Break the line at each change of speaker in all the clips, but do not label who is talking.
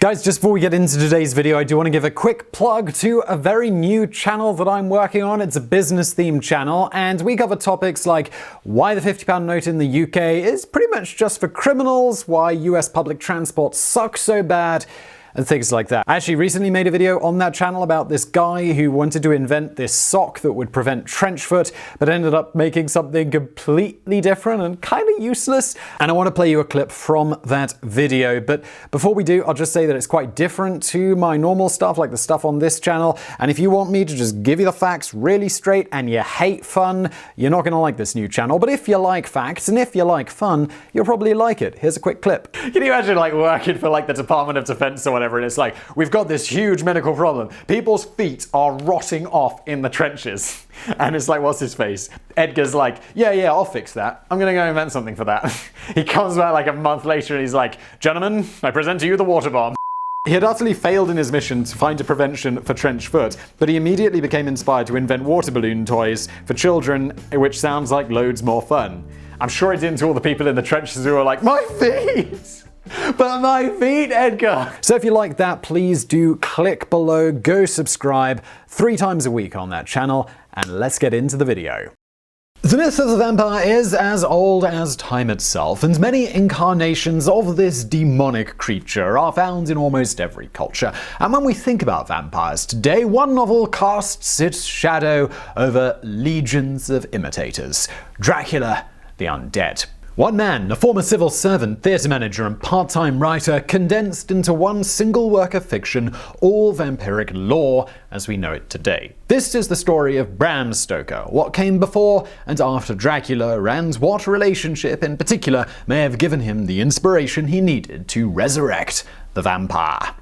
Guys, just before we get into today's video, I do want to give a quick plug to a very new channel that I'm working on. It's a business-themed channel, and we cover topics like why the £50 note in the UK is pretty much just for criminals, why US public transport sucks so bad, and things like that. I actually recently made a video on that channel about this guy who wanted to invent this sock that would prevent trench foot, but ended up making something completely different and kind of useless. And I want to play you a clip from that video. But before we do, I'll just say that it's quite different to my normal stuff, like the stuff on this channel. And if you want me to just give you the facts really straight and you hate fun, you're not going to like this new channel. But if you like facts and if you like fun, you'll probably like it. Here's a quick clip.
Can you imagine like working for like the Department of Defense or whatever, and it's like, we've got this huge medical problem. People's feet are rotting off in the trenches. And it's like, what's his face? Edgar's like, yeah, I'll fix that. I'm gonna go invent something for that. He comes back like a month later and he's like, gentlemen, I present to you the water bomb. He had utterly failed in his mission to find a prevention for trench foot, but he immediately became inspired to invent water balloon toys for children, which sounds like loads more fun. I'm sure it didn't to all the people in the trenches who were like, my feet! But my feet, Edgar!
So if you like that, please do click below, go subscribe 3 times a week on that channel, and let's get into the video. The myth of the vampire is as old as time itself, and many incarnations of this demonic creature are found in almost every culture. And when we think about vampires today, one novel casts its shadow over legions of imitators. Dracula the Undead. One man, a former civil servant, theatre manager, and part-time writer, condensed into one single work of fiction all vampiric lore as we know it today. This is the story of Bram Stoker, what came before and after Dracula, and what relationship in particular may have given him the inspiration he needed to resurrect the vampire.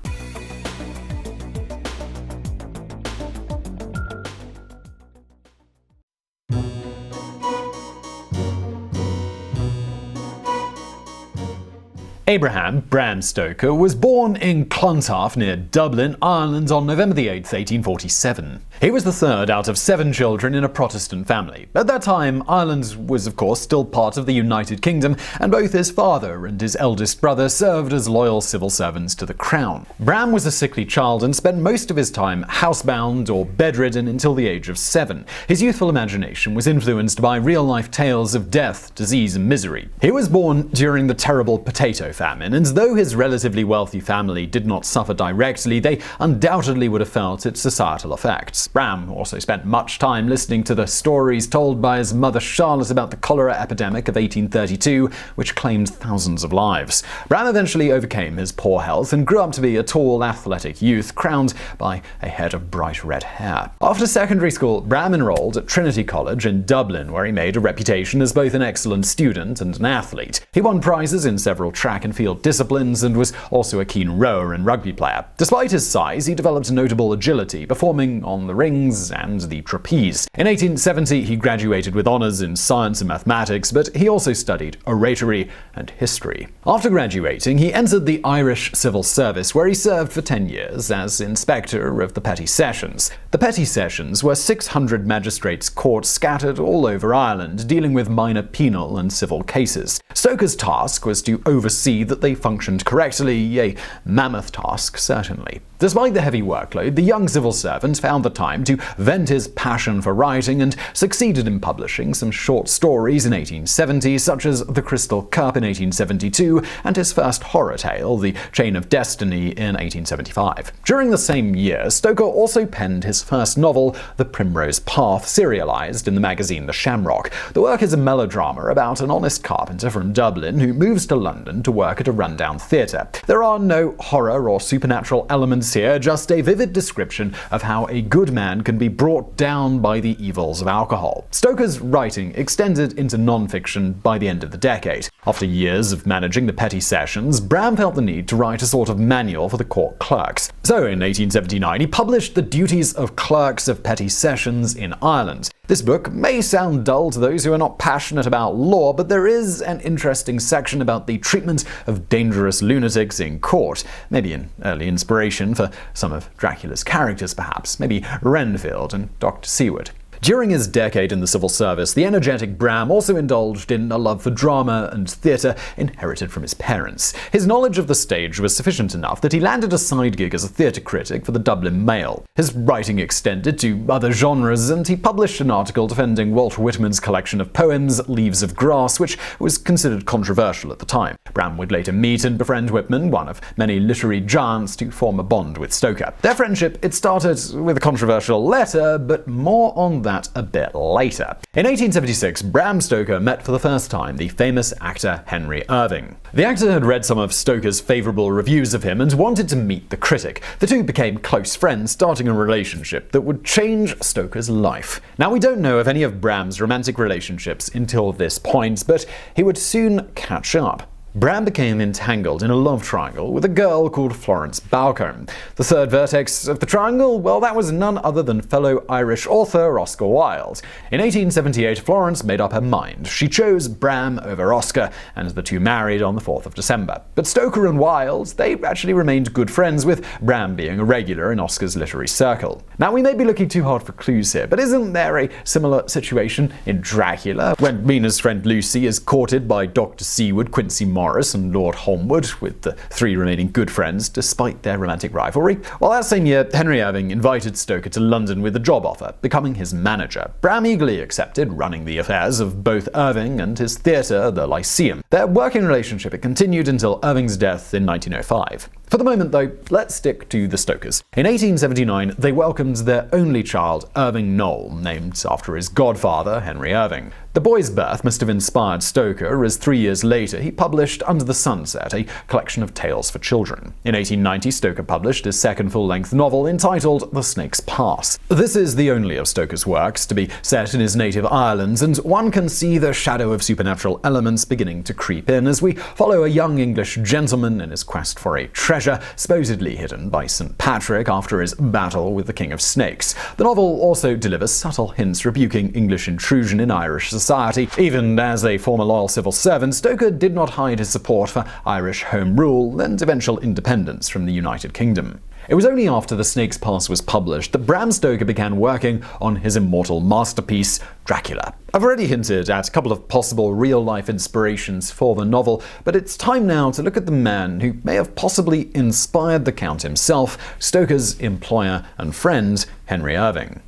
Abraham Bram Stoker was born in Clontarf near Dublin, Ireland on November 8, 1847. He was the third out of 7 children in a Protestant family. At that time, Ireland was of course still part of the United Kingdom, and both his father and his eldest brother served as loyal civil servants to the crown. Bram was a sickly child and spent most of his time housebound or bedridden until the age of 7. His youthful imagination was influenced by real-life tales of death, disease, and misery. He was born during the terrible potato famine, and though his relatively wealthy family did not suffer directly, they undoubtedly would have felt its societal effects. Bram also spent much time listening to the stories told by his mother Charlotte about the cholera epidemic of 1832, which claimed thousands of lives. Bram eventually overcame his poor health and grew up to be a tall, athletic youth, crowned by a head of bright red hair. After secondary school, Bram enrolled at Trinity College in Dublin, where he made a reputation as both an excellent student and an athlete. He won prizes in several track and field disciplines and was also a keen rower and rugby player. Despite his size, he developed notable agility, performing on the rings and the trapeze. In 1870, he graduated with honors in science and mathematics, but he also studied oratory and history. After graduating, he entered the Irish Civil Service, where he served for 10 years as Inspector of the Petty Sessions. The Petty Sessions were 600 magistrates' courts scattered all over Ireland, dealing with minor penal and civil cases. Stoker's task was to oversee that they functioned correctly, a mammoth task certainly. Despite the heavy workload, the young civil servant found the time to vent his passion for writing and succeeded in publishing some short stories in 1870, such as The Crystal Cup in 1872 and his first horror tale, The Chain of Destiny, in 1875. During the same year, Stoker also penned his first novel, The Primrose Path, serialized in the magazine The Shamrock. The work is a melodrama about an honest carpenter from Dublin who moves to London to work at a rundown theatre. There are no horror or supernatural elements here, just a vivid description of how a good man can be brought down by the evils of alcohol. Stoker's writing extended into non-fiction by the end of the decade. After years of managing the Petty Sessions, Bram felt the need to write a sort of manual for the court clerks. So in 1879, he published The Duties of Clerks of Petty Sessions in Ireland. This book may sound dull to those who are not passionate about law, but there is an interesting section about the treatment of dangerous lunatics in court. Maybe an early inspiration for some of Dracula's characters, perhaps. Maybe Renfield and Dr. Seward. During his decade in the civil service, the energetic Bram also indulged in a love for drama and theatre inherited from his parents. His knowledge of the stage was sufficient enough that he landed a side gig as a theatre critic for the Dublin Mail. His writing extended to other genres, and he published an article defending Walt Whitman's collection of poems, Leaves of Grass, which was considered controversial at the time. Bram would later meet and befriend Whitman, one of many literary giants to form a bond with Stoker. Their friendship, it started with a controversial letter, but more on that a bit later. In 1876, Bram Stoker met for the first time the famous actor Henry Irving. The actor had read some of Stoker's favourable reviews of him and wanted to meet the critic. The two became close friends, starting a relationship that would change Stoker's life. Now, we don't know of any of Bram's romantic relationships until this point, but he would soon catch up. Bram became entangled in a love triangle with a girl called Florence Balcombe. The third vertex of the triangle, well, that was none other than fellow Irish author Oscar Wilde. In 1878, Florence made up her mind. She chose Bram over Oscar, and the two married on the 4th of December. But Stoker and Wilde, they actually remained good friends, with Bram being a regular in Oscar's literary circle. Now, we may be looking too hard for clues here, but isn't there a similar situation in Dracula, when Mina's friend Lucy is courted by Dr. Seward, Quincy Morris, and Lord Holmwood, with the three remaining good friends despite their romantic rivalry? Well, that same year, Henry Irving invited Stoker to London with a job offer, becoming his manager. Bram eagerly accepted, running the affairs of both Irving and his theatre, the Lyceum. Their working relationship continued until Irving's death in 1905. For the moment, though, let's stick to the Stokers. In 1879, they welcomed their only child, Irving Noel, named after his godfather, Henry Irving. The boy's birth must have inspired Stoker, as 3 years later he published Under the Sunset, a collection of tales for children. In 1890, Stoker published his second full-length novel entitled The Snake's Pass. This is the only of Stoker's works to be set in his native Ireland, and one can see the shadow of supernatural elements beginning to creep in as we follow a young English gentleman in his quest for a treasure supposedly hidden by St. Patrick after his battle with the King of Snakes. The novel also delivers subtle hints rebuking English intrusion in Irish society. Even as a former loyal civil servant, Stoker did not hide his support for Irish Home Rule and eventual independence from the United Kingdom. It was only after The Snake's Pass was published that Bram Stoker began working on his immortal masterpiece, Dracula. I've already hinted at a couple of possible real-life inspirations for the novel, but it's time now to look at the man who may have possibly inspired the Count himself, Stoker's employer and friend, Henry Irving.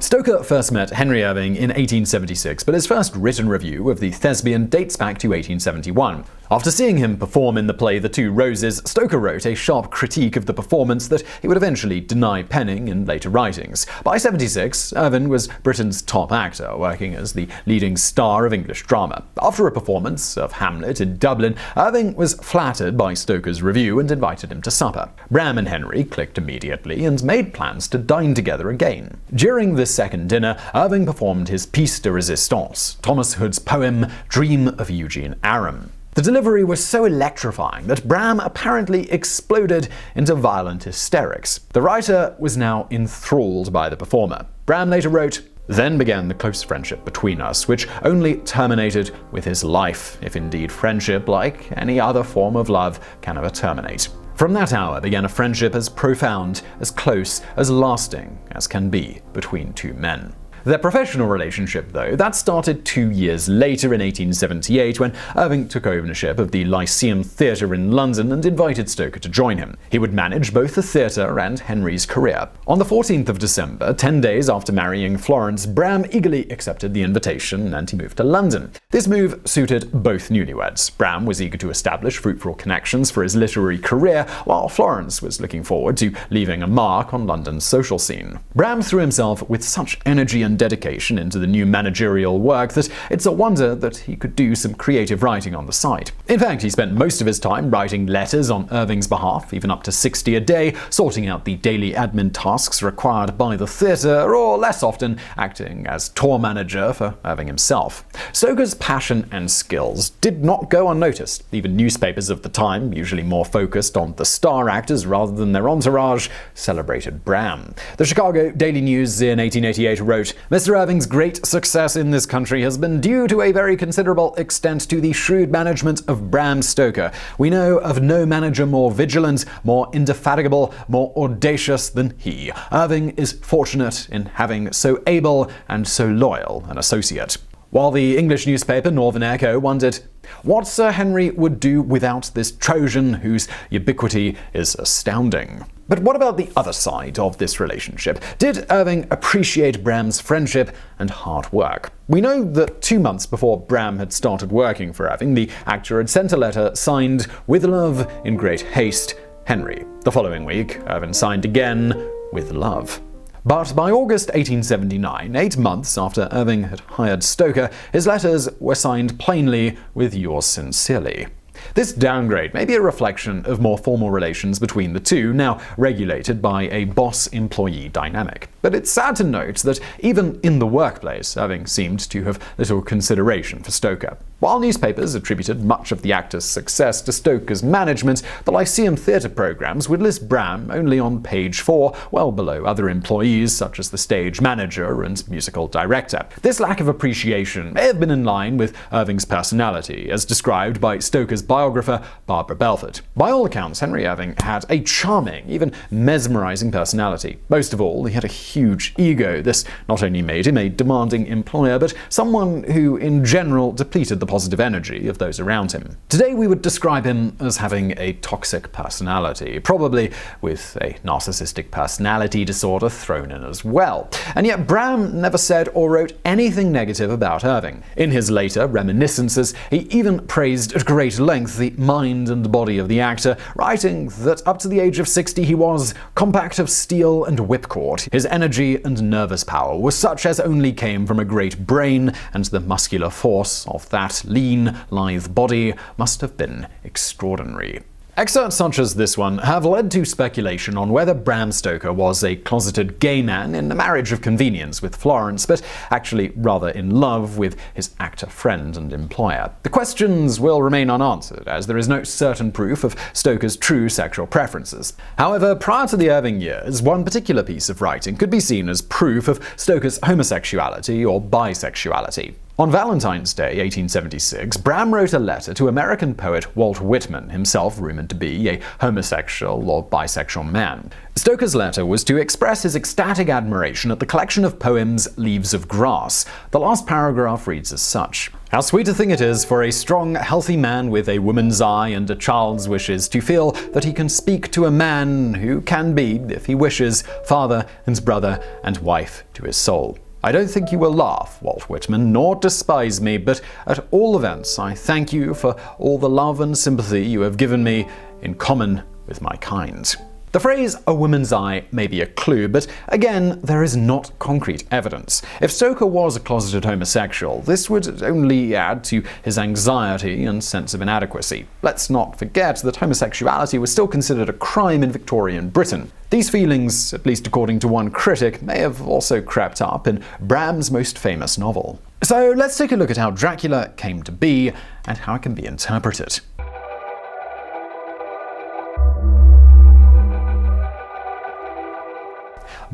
Stoker first met Henry Irving in 1876, but his first written review of the Thespian dates back to 1871. After seeing him perform in the play The Two Roses, Stoker wrote a sharp critique of the performance that he would eventually deny penning in later writings. By 76, Irving was Britain's top actor, working as the leading star of English drama. After a performance of Hamlet in Dublin, Irving was flattered by Stoker's review and invited him to supper. Bram and Henry clicked immediately and made plans to dine together again. During this second dinner, Irving performed his piece de resistance, Thomas Hood's poem Dream of Eugene Aram. The delivery was so electrifying that Bram apparently exploded into violent hysterics. The writer was now enthralled by the performer. Bram later wrote, "Then began the close friendship between us, which only terminated with his life, if indeed friendship, like any other form of love, can ever terminate. From that hour began a friendship as profound, as close, as lasting as can be between two men." Their professional relationship, though, that started 2 years later in 1878 when Irving took ownership of the Lyceum Theatre in London and invited Stoker to join him. He would manage both the theatre and Henry's career. On the 14th of December, 10 days after marrying Florence, Bram eagerly accepted the invitation and he moved to London. This move suited both newlyweds. Bram was eager to establish fruitful connections for his literary career, while Florence was looking forward to leaving a mark on London's social scene. Bram threw himself with such energy and dedication into the new managerial work that it's a wonder that he could do some creative writing on the side. In fact, he spent most of his time writing letters on Irving's behalf, even up to 60 a day, sorting out the daily admin tasks required by the theatre, or less often, acting as tour manager for Irving himself. Stoker's passion and skills did not go unnoticed. Even newspapers of the time, usually more focused on the star actors rather than their entourage, celebrated Bram. The Chicago Daily News in 1888 wrote, Mr. Irving's great success in this country has been due to a very considerable extent to the shrewd management of Bram Stoker. We know of no manager more vigilant, more indefatigable, more audacious than he. Irving is fortunate in having so able and so loyal an associate. While the English newspaper Northern Echo wondered what Sir Henry would do without this Trojan whose ubiquity is astounding. But what about the other side of this relationship? Did Irving appreciate Bram's friendship and hard work? We know that 2 months before Bram had started working for Irving, the actor had sent a letter signed, "With love, in great haste, Henry." The following week, Irving signed again, "With love." But by August 1879, 8 months after Irving had hired Stoker, his letters were signed plainly with "Yours sincerely." This downgrade may be a reflection of more formal relations between the two, now regulated by a boss-employee dynamic. But it's sad to note that even in the workplace, Irving seemed to have little consideration for Stoker. While newspapers attributed much of the actor's success to Stoker's management, the Lyceum theatre programs would list Bram only on page 4, well below other employees such as the stage manager and musical director. This lack of appreciation may have been in line with Irving's personality, as described by Stoker's biographer Barbara Belford. By all accounts, Henry Irving had a charming, even mesmerizing personality. Most of all, he had a huge ego. This not only made him a demanding employer, but someone who in general depleted the positive energy of those around him. Today we would describe him as having a toxic personality, probably with a narcissistic personality disorder thrown in as well. And yet Bram never said or wrote anything negative about Irving. In his later reminiscences, he even praised at great length the mind and body of the actor, writing that up to the age of 60 he was compact of steel and whipcord. His energy and nervous power was such as only came from a great brain, and the muscular force of that lean, lithe body must have been extraordinary. Excerpts such as this one have led to speculation on whether Bram Stoker was a closeted gay man in a marriage of convenience with Florence, but actually rather in love with his actor friend and employer. The questions will remain unanswered, as there is no certain proof of Stoker's true sexual preferences. However, prior to the Irving years, one particular piece of writing could be seen as proof of Stoker's homosexuality or bisexuality. On Valentine's Day, 1876, Bram wrote a letter to American poet Walt Whitman, himself rumored to be a homosexual or bisexual man. Stoker's letter was to express his ecstatic admiration at the collection of poems Leaves of Grass. The last paragraph reads as such: "How sweet a thing it is for a strong, healthy man with a woman's eye and a child's wishes to feel that he can speak to a man who can be, if he wishes, father and brother and wife to his soul. I don't think you will laugh, Walt Whitman, nor despise me, but at all events I thank you for all the love and sympathy you have given me in common with my kind." The phrase "a woman's eye" may be a clue, but again, there is not concrete evidence. If Stoker was a closeted homosexual, this would only add to his anxiety and sense of inadequacy. Let's not forget that homosexuality was still considered a crime in Victorian Britain. These feelings, at least according to one critic, may have also crept up in Bram's most famous novel. So let's take a look at how Dracula came to be and how it can be interpreted.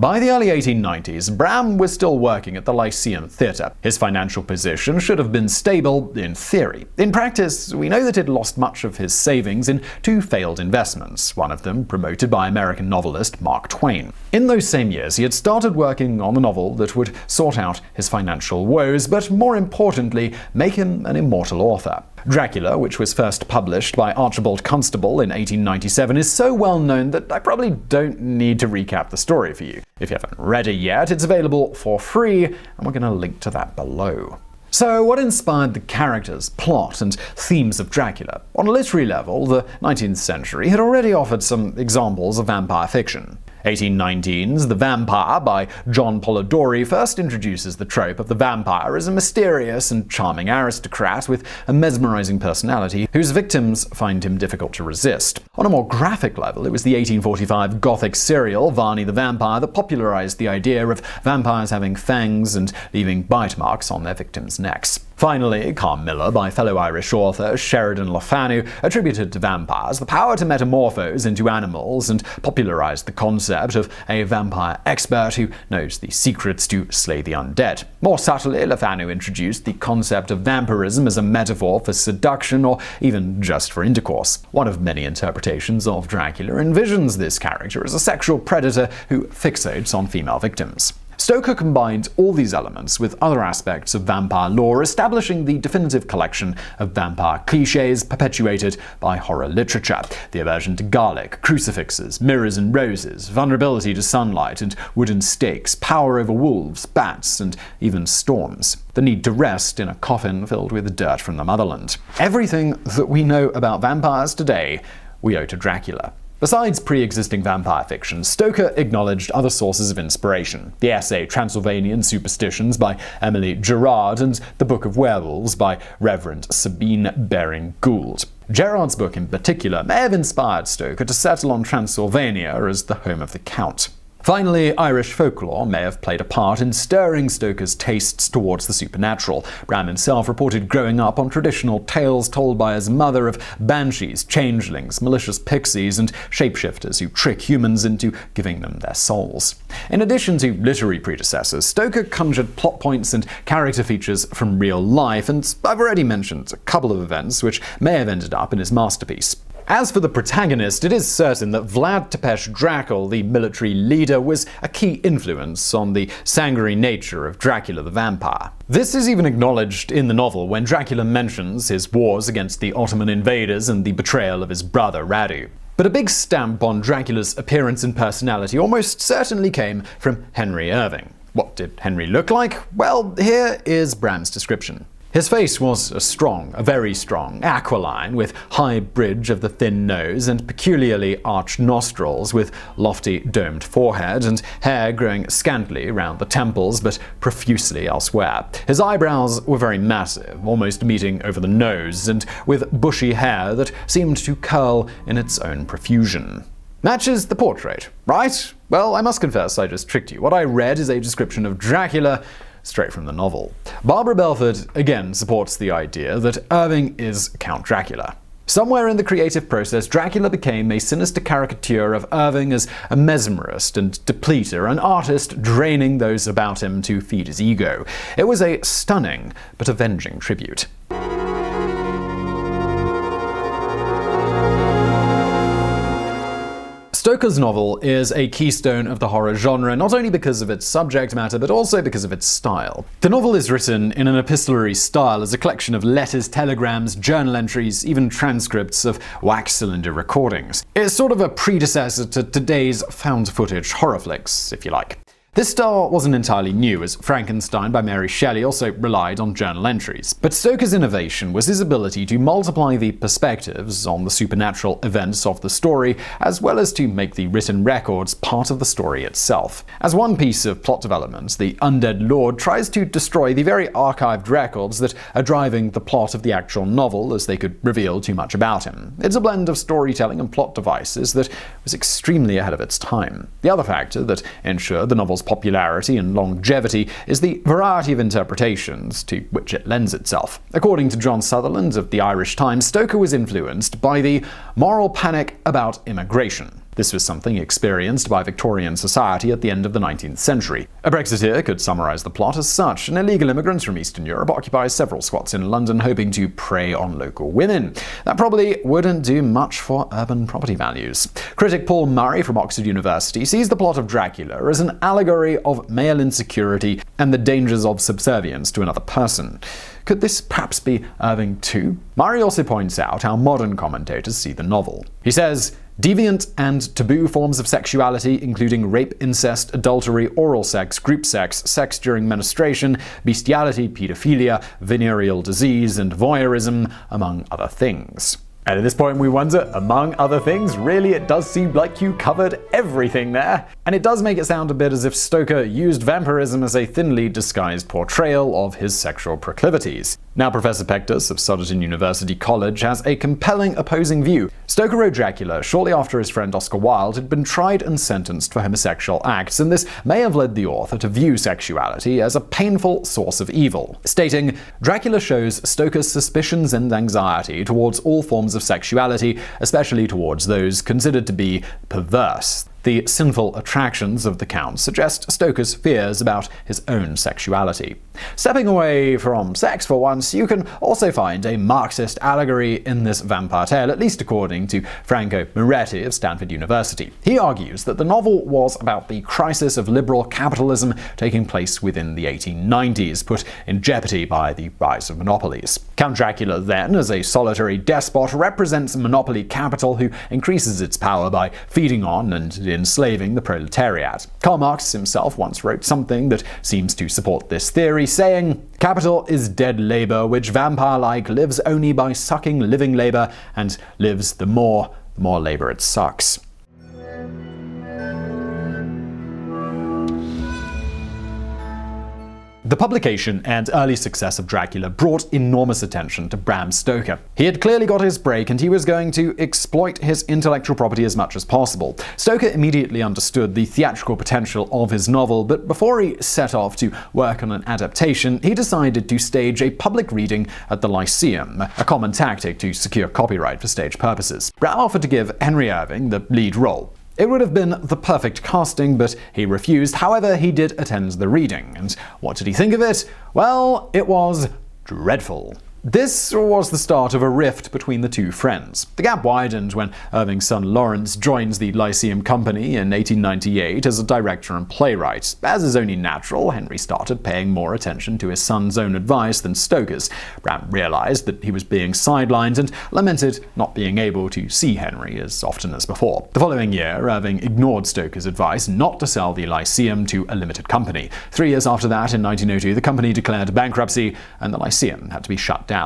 By the early 1890s, Bram was still working at the Lyceum Theatre. His financial position should have been stable in theory. In practice, we know that he'd lost much of his savings in 2 failed investments, one of them promoted by American novelist Mark Twain. In those same years, he had started working on a novel that would sort out his financial woes, but more importantly, make him an immortal author. Dracula, which was first published by Archibald Constable in 1897, is so well known that I probably don't need to recap the story for you. If you haven't read it yet, it's available for free, and we're going to link to that below. So what inspired the characters, plot, and themes of Dracula? On a literary level, the 19th century had already offered some examples of vampire fiction. 1819's The Vampire by John Polidori first introduces the trope of the vampire as a mysterious and charming aristocrat with a mesmerizing personality whose victims find him difficult to resist. On a more graphic level, it was the 1845 Gothic serial Varney the Vampire that popularized the idea of vampires having fangs and leaving bite marks on their victims' necks. Finally, Calm Miller, by fellow Irish author Sheridan Le Fanu, attributed to vampires the power to metamorphose into animals and popularized the concept of a vampire expert who knows the secrets to slay the undead. More subtly, Le Fanu introduced the concept of vampirism as a metaphor for seduction or even just for intercourse. One of many interpretations of Dracula envisions this character as a sexual predator who fixates on female victims. Stoker combined all these elements with other aspects of vampire lore, establishing the definitive collection of vampire cliches perpetuated by horror literature: the aversion to garlic, crucifixes, mirrors and roses, vulnerability to sunlight and wooden stakes, power over wolves, bats, and even storms, the need to rest in a coffin filled with dirt from the motherland. Everything that we know about vampires today, we owe to Dracula. Besides pre-existing vampire fiction, Stoker acknowledged other sources of inspiration: the essay Transylvanian Superstitions by Emily Gerard and the Book of Werewolves by Reverend Sabine Baring-Gould. Gerard's book in particular may have inspired Stoker to settle on Transylvania as the home of the Count. Finally, Irish folklore may have played a part in stirring Stoker's tastes towards the supernatural. Bram himself reported growing up on traditional tales told by his mother of banshees, changelings, malicious pixies, and shapeshifters who trick humans into giving them their souls. In addition to literary predecessors, Stoker conjured plot points and character features from real life, and I've already mentioned a couple of events which may have ended up in his masterpiece. As for the protagonist, it is certain that Vlad Tepes Dracul, the military leader, was a key influence on the sanguinary nature of Dracula the Vampire. This is even acknowledged in the novel when Dracula mentions his wars against the Ottoman invaders and the betrayal of his brother Radu. But a big stamp on Dracula's appearance and personality almost certainly came from Henry Irving. What did Henry look like? Well, here is Bram's description. His face was a very strong, aquiline, with high bridge of the thin nose and peculiarly arched nostrils, with lofty domed forehead and hair growing scantily round the temples but profusely elsewhere. His eyebrows were very massive, almost meeting over the nose, and with bushy hair that seemed to curl in its own profusion. Matches the portrait, right? Well, I must confess I just tricked you. What I read is a description of Dracula straight from the novel. Barbara Belford again supports the idea that Irving is Count Dracula. Somewhere in the creative process, Dracula became a sinister caricature of Irving as a mesmerist and depleter, an artist draining those about him to feed his ego. It was a stunning but avenging tribute. Stoker's novel is a keystone of the horror genre, not only because of its subject matter, but also because of its style. The novel is written in an epistolary style as a collection of letters, telegrams, journal entries, even transcripts of wax cylinder recordings. It's sort of a predecessor to today's found footage horror flicks, if you like. This style wasn't entirely new, as Frankenstein by Mary Shelley also relied on journal entries. But Stoker's innovation was his ability to multiply the perspectives on the supernatural events of the story, as well as to make the written records part of the story itself. As one piece of plot development, the Undead Lord tries to destroy the very archived records that are driving the plot of the actual novel, as they could reveal too much about him. It's a blend of storytelling and plot devices that was extremely ahead of its time. The other factor that ensured the novel's popularity and longevity is the variety of interpretations to which it lends itself. According to John Sutherland of the Irish Times, Stoker was influenced by the moral panic about immigration. This was something experienced by Victorian society at the end of the 19th century. A Brexiteer could summarize the plot as such: an illegal immigrant from Eastern Europe occupies several squats in London, hoping to prey on local women. That probably wouldn't do much for urban property values. Critic Paul Murray from Oxford University sees the plot of Dracula as an allegory of male insecurity and the dangers of subservience to another person. Could this perhaps be Irving too? Murray also points out how modern commentators see the novel. He says, "Deviant and taboo forms of sexuality, including rape, incest, adultery, oral sex, group sex, sex during menstruation, bestiality, pedophilia, venereal disease, and voyeurism, among other things."
And at this point we wonder, among other things, really it does seem like you covered everything there. And it does make it sound a bit as if Stoker used vampirism as a thinly disguised portrayal of his sexual proclivities. Now, Professor Pectus of Sutherland University College has a compelling opposing view. Stoker wrote Dracula shortly after his friend Oscar Wilde had been tried and sentenced for homosexual acts, and this may have led the author to view sexuality as a painful source of evil, stating, "Dracula shows Stoker's suspicions and anxiety towards all forms of sexuality, especially towards those considered to be perverse. The sinful attractions of the Count suggest Stoker's fears about his own sexuality." Stepping away from sex for once, you can also find a Marxist allegory in this vampire tale, at least according to Franco Moretti of Stanford University. He argues that the novel was about the crisis of liberal capitalism taking place within the 1890s, put in jeopardy by the rise of monopolies. Count Dracula then, as a solitary despot, represents monopoly capital who increases its power by feeding on and enslaving the proletariat. Karl Marx himself once wrote something that seems to support this theory, saying, "Capital is dead labor, which vampire-like lives only by sucking living labor, and lives the more labor it sucks." The publication and early success of Dracula brought enormous attention to Bram Stoker. He had clearly got his break, and he was going to exploit his intellectual property as much as possible. Stoker immediately understood the theatrical potential of his novel, but before he set off to work on an adaptation, he decided to stage a public reading at the Lyceum, a common tactic to secure copyright for stage purposes. Bram offered to give Henry Irving the lead role. It would have been the perfect casting, but he refused. However, he did attend the reading. And what did he think of it? Well, it was dreadful. This was the start of a rift between the two friends. The gap widened when Irving's son Lawrence joins the Lyceum Company in 1898 as a director and playwright. As is only natural, Henry started paying more attention to his son's own advice than Stoker's. Bram realized that he was being sidelined and lamented not being able to see Henry as often as before. The following year, Irving ignored Stoker's advice not to sell the Lyceum to a limited company. 3 years after that, in 1902, the company declared bankruptcy and the Lyceum had to be shut down.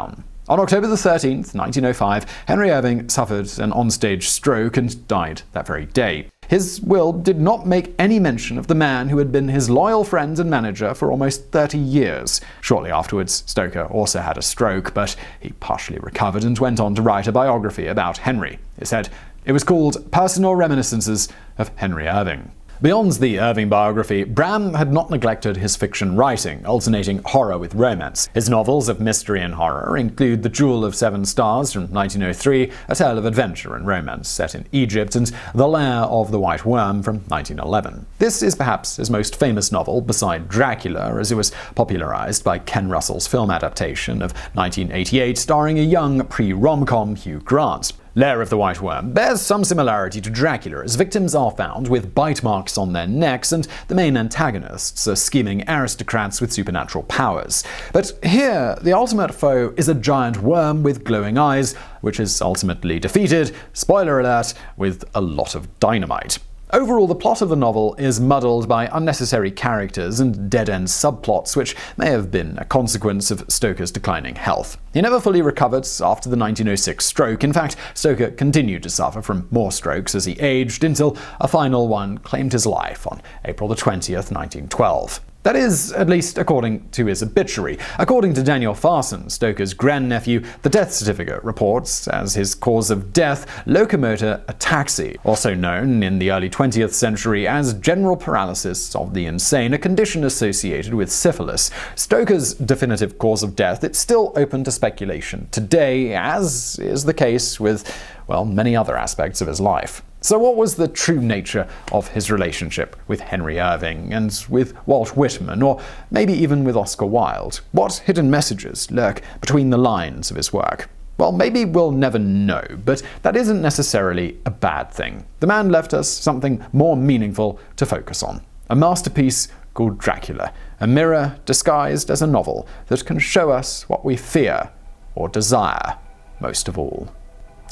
On October 13th, 1905, Henry Irving suffered an onstage stroke and died that very day. His will did not make any mention of the man who had been his loyal friend and manager for almost 30 years. Shortly afterwards, Stoker also had a stroke, but he partially recovered and went on to write a biography about Henry. He said it was called Personal Reminiscences of Henry Irving. Beyond the Irving biography, Bram had not neglected his fiction writing, alternating horror with romance. His novels of mystery and horror include The Jewel of Seven Stars from 1903, a tale of adventure and romance set in Egypt, and The Lair of the White Worm from 1911. This is perhaps his most famous novel, beside Dracula, as it was popularized by Ken Russell's film adaptation of 1988, starring a young pre-rom-com Hugh Grant. Lair of the White Worm bears some similarity to Dracula, as victims are found with bite marks on their necks, and the main antagonists are scheming aristocrats with supernatural powers. But here, the ultimate foe is a giant worm with glowing eyes, which is ultimately defeated, spoiler alert, with a lot of dynamite. Overall, the plot of the novel is muddled by unnecessary characters and dead-end subplots, which may have been a consequence of Stoker's declining health. He never fully recovered after the 1906 stroke. In fact, Stoker continued to suffer from more strokes as he aged, until a final one claimed his life on April 20th, 1912. That is, at least according to his obituary. According to Daniel Farson, Stoker's grandnephew, the death certificate reports as his cause of death locomotor ataxia, also known in the early 20th century as general paralysis of the insane, a condition associated with syphilis. Stoker's definitive cause of death is still open to speculation today, as is the case with, many other aspects of his life. So what was the true nature of his relationship with Henry Irving and with Walt Whitman, or maybe even with Oscar Wilde? What hidden messages lurk between the lines of his work? Well, maybe we'll never know, but that isn't necessarily a bad thing. The man left us something more meaningful to focus on. A masterpiece called Dracula, a mirror disguised as a novel that can show us what we fear or desire most of all.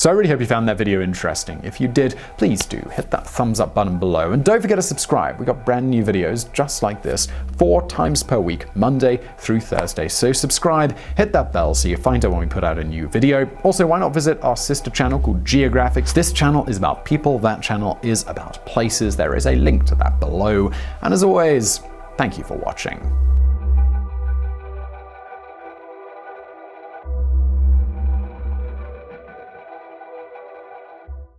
So I really hope you found that video interesting. If you did, please do hit that thumbs up button below, and don't forget to subscribe. We got brand new videos just like this 4 times per week, Monday through Thursday. So subscribe, hit that bell so you find out when we put out a new video. Also, why not visit our sister channel called Geographics? This channel is about people, that channel is about places. There is a link to that below. And as always, thank you for watching.